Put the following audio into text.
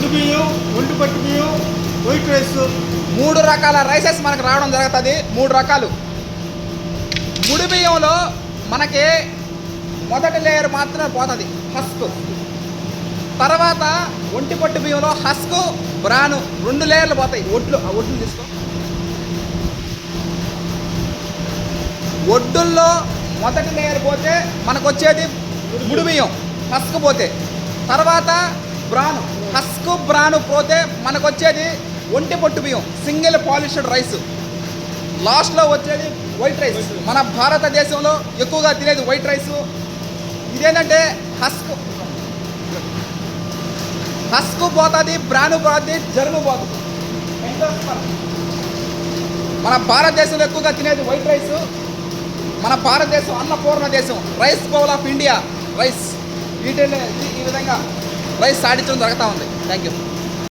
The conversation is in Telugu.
ముడి బియ్యం, ఒంటి పట్టు బియ్యం, వైట్ రైస్, 3 రకాల రైసెస్ మనకు రావడం జరుగుతుంది. 3 రకాలు. ముడి బియ్యంలో మనకి మొదటి లేయర్ మాత్రమే పోతుంది, హస్క్. తర్వాత ఒంటి పట్టు బియ్యంలో హస్క్, బ్రాను 2 లేయర్లు పోతాయి. ఒడ్లు తీసుకో. ఒడ్డుల్లో మొదటి లేయర్ పోతే మనకు వచ్చేది ముడి బియ్యం, హస్క్ పోతే. తర్వాత బ్రాను, హస్క్ బ్రాను పోతే మనకు వచ్చేది ఒంటి పొట్టు బియ్యం, సింగిల్ పాలిష్డ్ రైస్. లాస్ట్లో వచ్చేది వైట్ రైస్. మన భారతదేశంలో ఎక్కువగా తినేది వైట్ రైస్. ఇదేంటంటే హస్క్ పోతుంది, బ్రాను పోతుంది, జరుగు పోతుంది. మన భారతదేశంలో ఎక్కువగా తినేది వైట్ రైస్. మన భారతదేశం అన్నపూర్ణ దేశం, rice bowl of India. Rice ఈ విధంగా రైస్ సాధించడం జరుగుతూ ఉంది. Thank you.